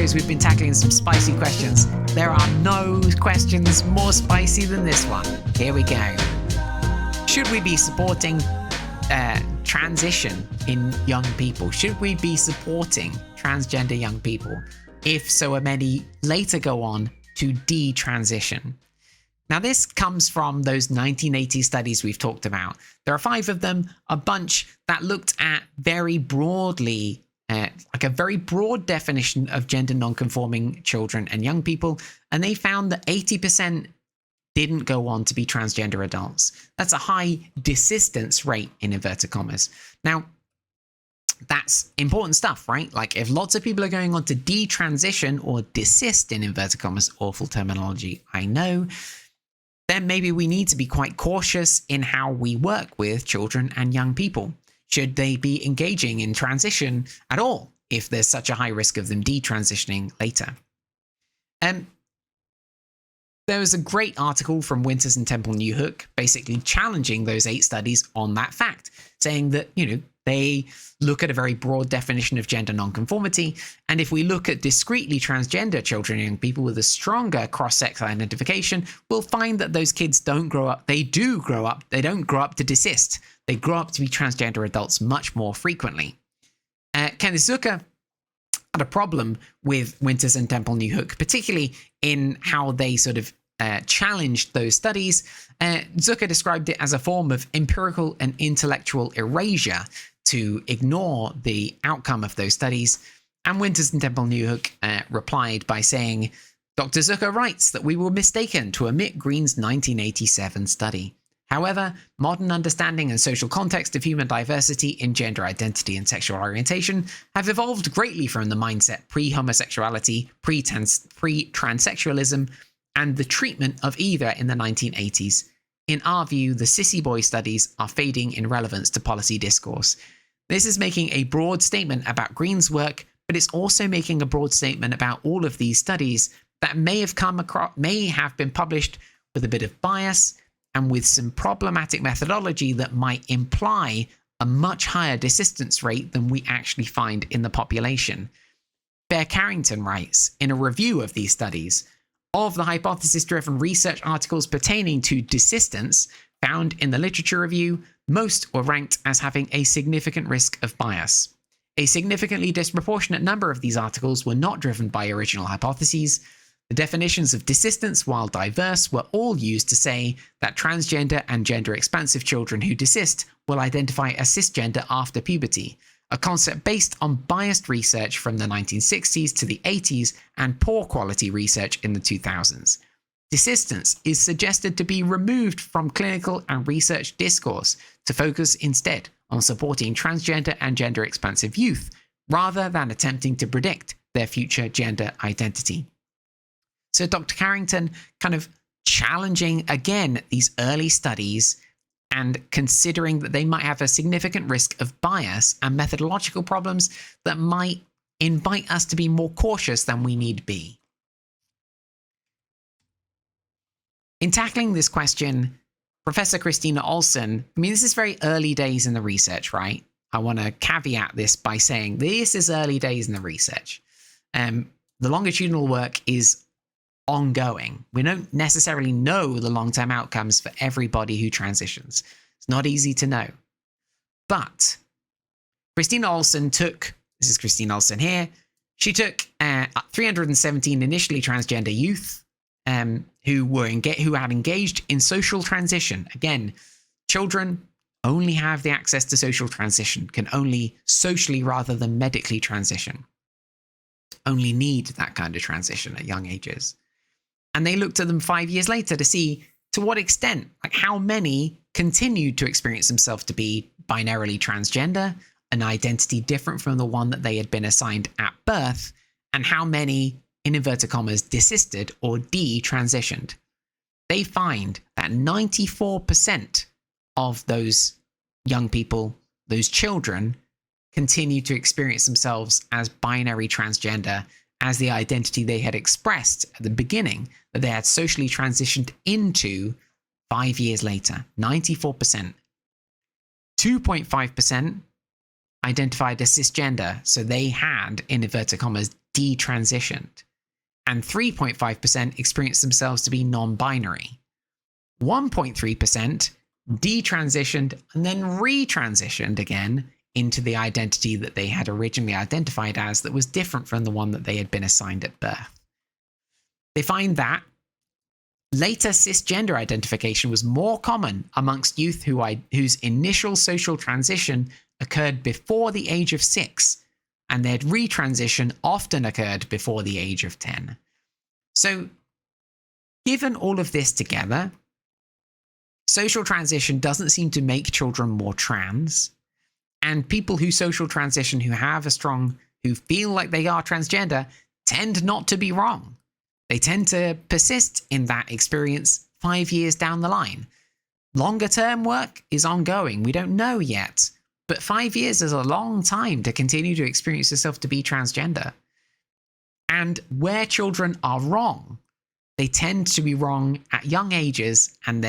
videos, we've been tackling some spicy questions. There are no questions more spicy than this one. Here we go. Should we be supporting transition in young people? Should we be supporting transgender young people if so many later go on to detransition? Now, this comes from those 1980 studies we've talked about. There are 5 of them, a bunch that looked at very broadly, like a very broad definition of gender non-conforming children and young people, and they found that 80% didn't go on to be transgender adults. That's a high desistance rate in inverted commas. Now, that's important stuff, right? Like if lots of people are going on to detransition or desist in inverted commas, awful terminology, I know, then maybe we need to be quite cautious in how we work with children and young people. Should they be engaging in transition at all if there's such a high risk of them detransitioning later? There was a great article from Winters and Temple Newhook basically challenging those 8 studies on that fact, saying that, they look at a very broad definition of gender nonconformity, and if we look at discretely transgender children and young people with a stronger cross-sex identification, we'll find that those kids don't grow up. They do grow up. They don't grow up to desist. They grow up to be transgender adults much more frequently. Kenneth Zucker had a problem with Winters and Temple Newhook, particularly in how they sort of challenged those studies. Zucker described it as a form of empirical and intellectual erasure to ignore the outcome of those studies. And Winters and Temple Newhook replied by saying, Dr. Zucker writes that we were mistaken to omit Green's 1987 study. However, modern understanding and social context of human diversity in gender identity and sexual orientation have evolved greatly from the mindset pre-homosexuality, pre-transsexualism, and the treatment of either in the 1980s. In our view, the sissy boy studies are fading in relevance to policy discourse. This is making a broad statement about Green's work, but it's also making a broad statement about all of these studies that may have been published with a bit of bias and with some problematic methodology that might imply a much higher desistance rate than we actually find in the population. Bear Carrington writes, in a review of these studies, of the hypothesis-driven research articles pertaining to desistance found in the literature review, most were ranked as having a significant risk of bias. A significantly disproportionate number of these articles were not driven by original hypotheses. The definitions of desistance, while diverse, were all used to say that transgender and gender-expansive children who desist will identify as cisgender after puberty, a concept based on biased research from the 1960s to the 80s and poor quality research in the 2000s. Desistance is suggested to be removed from clinical and research discourse to focus instead on supporting transgender and gender-expansive youth, rather than attempting to predict their future gender identity. So Dr. Carrington kind of challenging, again, these early studies and considering that they might have a significant risk of bias and methodological problems that might invite us to be more cautious than we need be. In tackling this question, Professor Christina Olson, this is very early days in the research, right? I want to caveat this by saying this is early days in the research. The longitudinal work is ongoing. We don't necessarily know the long-term outcomes for everybody who transitions. It's not easy to know. But Christina Olson this is Christina Olson here, she took 317 initially transgender youth who had engaged in social transition. Again, children only have the access to social transition, can only socially rather than medically transition, only need that kind of transition at young ages. And they looked at them 5 years later to see to what extent, like how many continued to experience themselves to be binarily transgender, an identity different from the one that they had been assigned at birth, and how many, in inverted commas, desisted or detransitioned. They find that 94% of those young people, those children, continue to experience themselves as binary transgender, as the identity they had expressed at the beginning that they had socially transitioned into 5 years later. 94%. 2.5% identified as cisgender, so they had, in inverted commas, detransitioned, and 3.5% experienced themselves to be non-binary. 1.3% detransitioned and then retransitioned again into the identity that they had originally identified as that was different from the one that they had been assigned at birth. They find that later cisgender identification was more common amongst youth whose initial social transition occurred before the age of 6, and their retransition often occurred before the age of 10. So, given all of this together, social transition doesn't seem to make children more trans, and people who social transition who feel like they are transgender tend not to be wrong. They tend to persist in that experience 5 years down the line. Longer term work is ongoing. We don't know yet, but 5 years is a long time to continue to experience yourself to be transgender. And where children are wrong, they tend to be wrong at young ages, and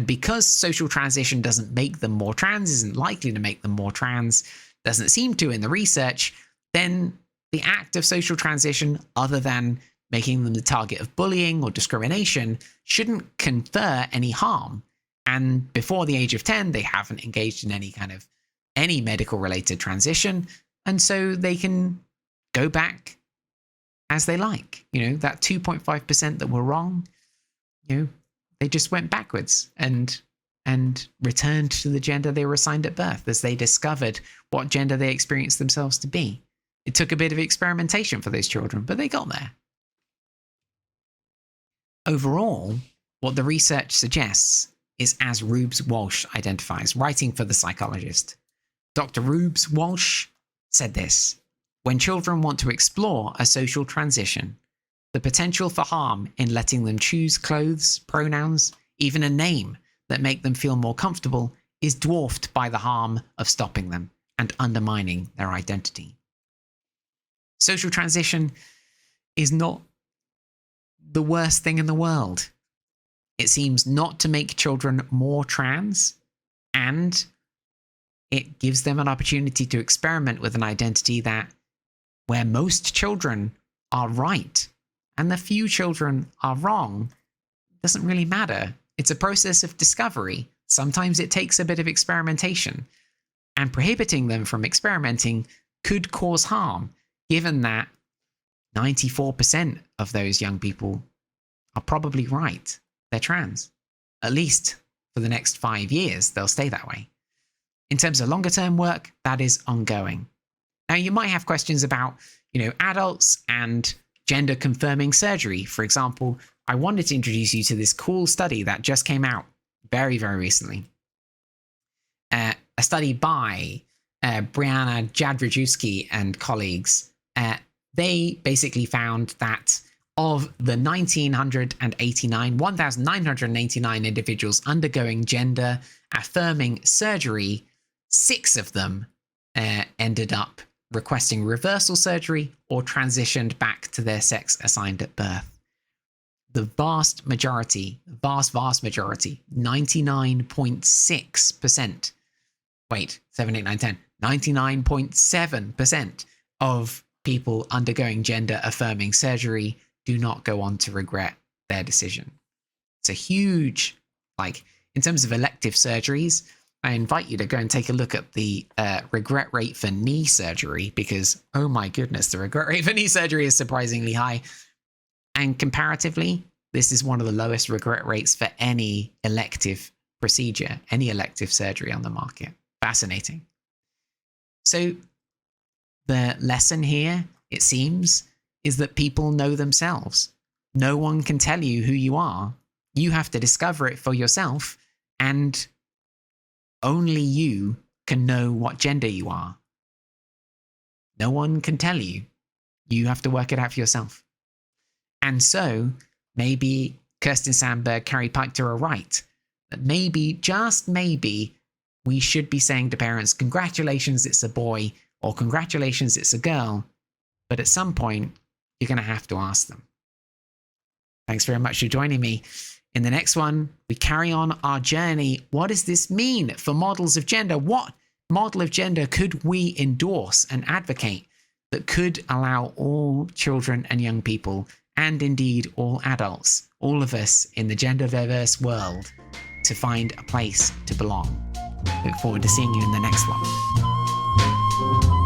because social transition doesn't make them more trans, isn't likely to make them more trans, doesn't seem to in the research, then the act of social transition, other than making them the target of bullying or discrimination, shouldn't confer any harm. And before the age of 10, they haven't engaged in any medical related transition. And so they can go back as they like. That 2.5% that were wrong, they just went backwards and returned to the gender they were assigned at birth as they discovered what gender they experienced themselves to be. It took a bit of experimentation for those children, but they got there. Overall, what the research suggests is as Rubes Walsh identifies, writing for The Psychologist. Dr. Rubes Walsh said this: when children want to explore a social transition, the potential for harm in letting them choose clothes, pronouns, even a name that make them feel more comfortable is dwarfed by the harm of stopping them and undermining their identity. Social transition is not the worst thing in the world. It seems not to make children more trans, and it gives them an opportunity to experiment with an identity where most children are right and the few children are wrong doesn't really matter. It's a process of discovery. Sometimes it takes a bit of experimentation, and prohibiting them from experimenting could cause harm, given that 94% of those young people are probably right. They're trans. At least for the next 5 years, they'll stay that way. In terms of longer term work, that is ongoing. Now, you might have questions about, adults and gender confirming surgery. For example, I wanted to introduce you to this cool study that just came out very, very recently. A study by Brianna Jadrzejewski and colleagues. They basically found that of the 1,989 individuals undergoing gender affirming surgery, 6 of them ended up requesting reversal surgery or transitioned back to their sex assigned at birth. The vast majority, 99.6%, 99.7% of people undergoing gender affirming surgery do not go on to regret their decision. It's a huge, in terms of elective surgeries, I invite you to go and take a look at the regret rate for knee surgery, because, oh my goodness, the regret rate for knee surgery is surprisingly high. And comparatively, this is one of the lowest regret rates for any elective procedure, any elective surgery on the market. Fascinating. So the lesson here, it seems, is that people know themselves. No one can tell you who you are. You have to discover it for yourself, and only you can know what gender you are. No one can tell you. You have to work it out for yourself. And so, maybe Kirsten Sandberg, Carrie Pichter are right. That maybe, just maybe, we should be saying to parents, congratulations, it's a boy, or congratulations, it's a girl. But at some point, you're going to have to ask them. Thanks very much for joining me. In the next one, we carry on our journey. What does this mean for models of gender? What model of gender could we endorse and advocate? that could allow all children and young people, and indeed all adults, all of us in the gender diverse world, to find a place to belong. Look forward to seeing you in the next one.